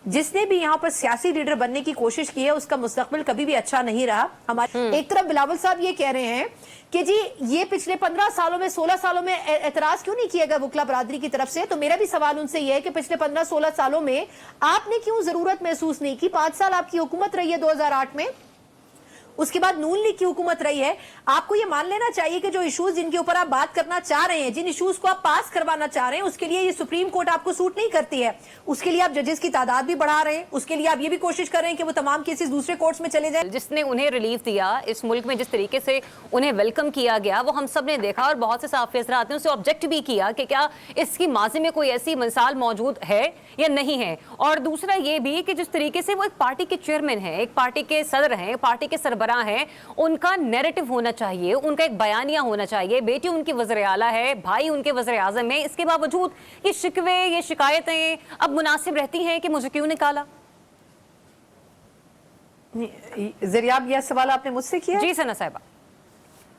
जिसने भी यहाँ पर सियासी लीडर बनने की कोशिश की है उसका मुस्तकबिल कभी भी अच्छा नहीं रहा। हमारे एक तरफ बिलावल साहब ये कह रहे हैं कि जी ये पिछले 15 सालों में 16 सालों में एतराज क्यों नहीं किया गया वकला बरादरी की तरफ से। तो मेरा भी सवाल उनसे ये है कि पिछले 15-16 सालों में आपने क्यों जरूरत महसूस नहीं की। 5 साल आपकी हुकूमत रही है 2008 में, उसके बाद नून लीग की हुकूमत रही है। आपको ये मान लेना चाहिए कि जो इश्यूज जिनके ऊपर आप बात करना चाह रहे हैं, जिन इश्यूज को आप पास करवाना चाह रहे हैं, उसके लिए ये सुप्रीम कोर्ट आपको सूट नहीं करती है। उसके लिए आप जजेस की तादाद भी बढ़ा रहे हैं, उसके लिए आप ये भी कोशिश कर रहे हैं कि वो तमाम केसेस दूसरे कोर्ट्स में चले जाए। जिसने उन्हें रिलीफ दिया इस मुल्क में, जिस तरीके से उन्हें वेलकम किया गया, वो हम सब ने देखा और बहुत से साफ फैसलात ने उसे ऑब्जेक्ट भी किया कि क्या इसकी माजी में कोई ऐसी मिसाल मौजूद है या नहीं है। और दूसरा ये भी कि जिस तरीके से वो एक पार्टी के चेयरमैन हैं, एक पार्टी के सदर हैं, पार्टी के सरबराह हैं, उनका नैरेटिव होना चाहिए, उनका एक बयानिया होना चाहिए। बेटी उनकी वज़ीर आला है, भाई उनके वज़ीर आज़म है, इसके बावजूद ये शिकवे, ये शिकायतें अब मुनासिब रहती हैं कि मुझे क्यों निकाला। ज़रियाब, यह सवाल आपने मुझसे किया? जी सना साहिबा।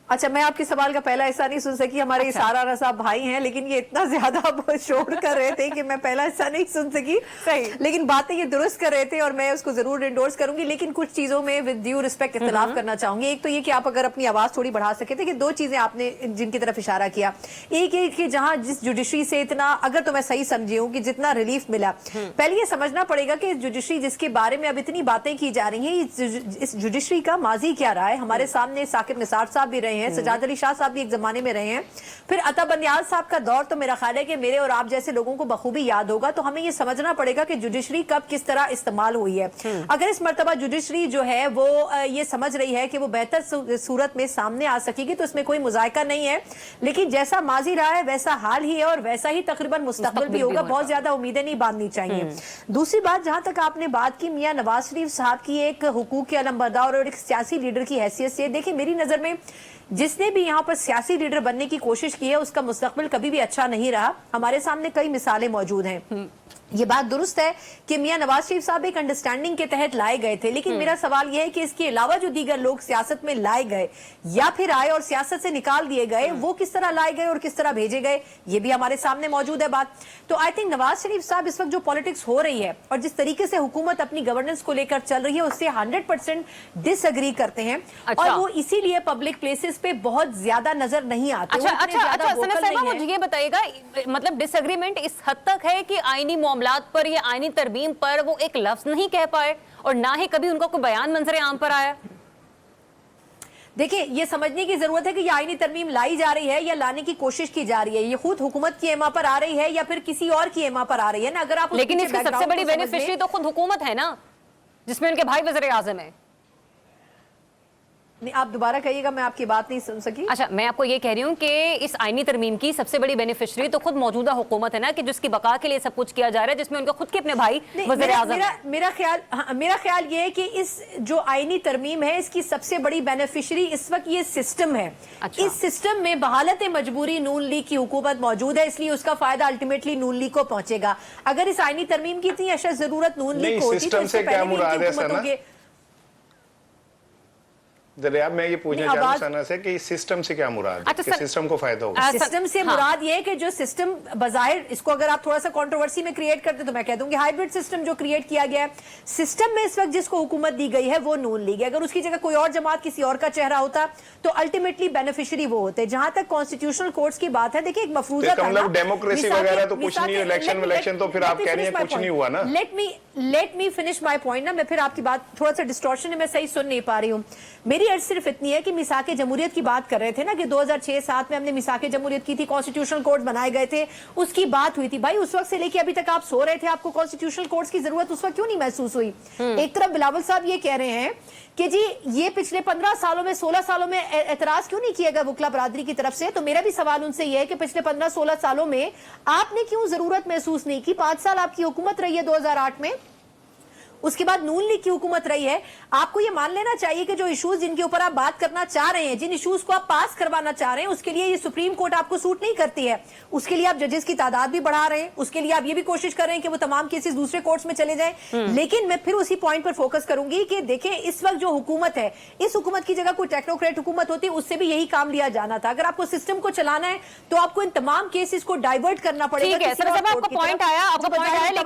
अच्छा, मैं आपके सवाल का पहला हिस्सा नहीं सुन सकी। हमारे अच्छा। सारा रसा भाई हैं, लेकिन ये इतना ज्यादा शोर कर रहे थे कि मैं पहला हिस्सा नहीं सुन सकी। सही, लेकिन बातें ये दुरुस्त कर रहे थे और मैं उसको जरूर इंडोर्स करूंगी। लेकिन कुछ चीजों में विद ड्यू रिस्पेक्ट इख्तिलाफ करना चाहूंगी। एक तो ये कि आप अगर अपनी आवाज थोड़ी बढ़ा सके थे कि दो चीजें आपने जिनकी तरफ इशारा किया। एक ये कि जहां जिस जुडिशरी से इतना, अगर तो मैं सही समझी हूँ कि जितना रिलीफ मिला, पहले ये समझना पड़ेगा कि जुडिशरी जिसके बारे में अब इतनी बातें की जा रही हैं, इस जुडिशरी का माजी क्या रहा है। हमारे सामने साकिब निसार साहब भी रहे हैं, सजाद अली शाह साहब भी एक जमाने में रहे हैं, फिर अता बंदियाल साहब का दौर तो मेरा ख्याल है कि मेरे और आप जैसे लोगों को बखूबी याद होगा। तो हमें ये समझना पड़ेगा कि जुडिशरी कब किस तरह इस्तेमाल हुई है। अगर इस मर्तबा जुडिशरी जो है वो ये समझ रही है कि वो बेहतर सूरत में सामने आ सकेगी तो इसमें कोई मुजायका नहीं है। लेकिन जैसा माजी रहा है वैसा हाल ही है और वैसा ही तकरीबन मुस्तकबिल भी होगा। बहुत ज्यादा उम्मीदें नहीं बांधनी चाहिए। दूसरी बात, जहां तक आपने बात की मियां नवाज शरीफ साहब की एक हुकूक के अलमबरदार और एक सियासी लीडर की हैसियत से, देखिए मेरी नजर में जिसने भी यहाँ पर सियासी लीडर बनने की कोशिश की है उसका मुस्तकबिल कभी भी अच्छा नहीं रहा। हमारे सामने कई मिसालें मौजूद हैं। ये बात दुरुस्त है कि मियां नवाज शरीफ साहब एक अंडरस्टैंडिंग के तहत लाए गए थे, लेकिन मेरा सवाल यह है कि इसके अलावा जो दीगर लोग सियासत में लाए गए या फिर आए और सियासत से निकाल दिए गए, वो किस तरह लाए गए और किस तरह भेजे गए, ये भी हमारे सामने मौजूद है बात। तो आई थिंक नवाज शरीफ साहब इस वक्त जो पॉलिटिक्स हो रही है और जिस तरीके से हुकूमत अपनी गवर्नेंस को लेकर चल रही है उससे 100% डिसएग्री करते हैं। अच्छा। और वो इसीलिए पब्लिक प्लेसेस पे बहुत ज्यादा नजर नहीं आते। अच्छा, मुझे ये बताइएगा, मतलब डिसएग्रीमेंट इस हद तक है कि आईनी मामलात पर या आईनी तरमीम पर वो एक लफ्ज नहीं कह पाए और ना ही कभी उनका कोई बयान मंजरे आम पर आया? देखिए, ये समझने की जरूरत है कि ये आईनी तरमीम लाई जा रही है या लाने की कोशिश की जा रही है, ये खुद हुकूमत की एमा पर आ रही है या फिर किसी और की एमा पर आ रही है ना। अगर आप लेकिन इसकी सबसे बड़ी बेनिफिशियरी तो खुद हुकूमत है ना, जिसमें उनके भाई वज़ीर आज़म है। नहीं, आप दोबारा कहिएगा, मैं आपकी बात नहीं सुन सकी। अच्छा, मैं आपको ये कह रही हूँ कि इस आईनी तरमीम की सबसे बड़ी बेनिफिशियरी तो खुद मौजूदा हुकूमत है ना, कि जिसकी बका के लिए सब कुछ किया जा रहा है, जिसमें उनके खुद के अपने भाई वज़ीर आज़म। मेरा ख्याल ये है कि इस जो आईनी तरमीम है इसकी सबसे बड़ी बेनिफिशियरी इस वक्त ये सिस्टम है। अच्छा। इस सिस्टम में बहालत मजबूरी नून लीग की हुकूमत मौजूद है, इसलिए उसका फायदा अल्टीमेटली नून लीग को पहुंचेगा। अगर इस आईनी तरमीम की इतनी अशद जरूरत नून लीग को होती तो इससे पहले की हुकूमतों के दरिया, मैं ये पूछना चाहता हूं सना से कि सिस्टम से क्या मुराद है? कि सिस्टम को फायदा होगा? सिस्टम से मुराद ये है कि जो सिस्टम बजाहिर, इसको अगर आप थोड़ा सा कंट्रोवर्सी में क्रिएट करते तो मैं कह दूंगी हाइब्रिड सिस्टम जो क्रिएट किया गया है। सिस्टम में इस वक्त जिसको हुकूमत दी गई है वो नून लीग है। अगर उसकी जगह कोई और जमात किसी और का चेहरा होता तो अल्टीमेटली बेनिफिशियरी वो होते। जहां तक कॉन्स्टिट्यूशनल कोर्ट्स की बात है, देखिए एक मफरूजा था, मतलब डेमोक्रेसी वगैरह तो कुछ नहीं, इलेक्शन तो फिर आप कह रही हैं कुछ नहीं हुआ ना। Let me finish my point ना। मैं फिर आपकी बात थोड़ा सा डिस्टॉर्शन है, मैं सही सुन नहीं पा रही हूँ। मेरी अर्ज सिर्फ इतनी है कि मिसाके जमहूरियत की बात कर रहे थे ना कि 2006-7 में हमने मिसाके जमहूरियत की थी, कॉन्स्टिट्यूशनल कोर्ट बनाए गए थे, उसकी बात हुई थी। भाई उस वक्त से लेके अभी तक आप सो रहे थे, आपको कॉन्स्टिट्यूशनल कोर्ट्स की जरूरत उस वक्त क्यों नहीं महसूस हुई? एक तरफ बिलावल साहब ये कह रहे हैं कि जी ये पिछले 15 सालों में 16 सालों में एतराज क्यों नहीं किया गया वकला बरादरी की तरफ से। तो मेरा भी सवाल उनसे ये है कि पिछले 15-16 सालों में आपने क्यों जरूरत महसूस नहीं की। 5 साल आपकी हुकूमत रही है 2008 में, उसके बाद नून लीग की हुकूमत रही है। आपको ये मान लेना चाहिए कि जो इश्यूज जिनके ऊपर आप बात करना चाह रहे हैं, जिन इश्यूज को आप पास करवाना चाह रहे हैं, उसके लिए ये सुप्रीम कोर्ट आपको सूट नहीं करती है। उसके लिए आप जजेस की तादाद भी बढ़ा रहे हैं, उसके लिए आप ये भी कोशिश कर रहे हैं कि वो तमाम केसेस दूसरे कोर्ट्स में चले जाएं। लेकिन मैं फिर उसी पॉइंट पर फोकस करूंगी कि देखें इस वक्त जो हुकूमत है, इस हुकूमत की जगह कोई टेक्नोक्रेट हुकूमत होती, उससे भी यही काम लिया जाना था। अगर आपको सिस्टम को चलाना है तो आपको इन तमाम केसेस को डाइवर्ट करना पड़ेगा। आपका पॉइंट आया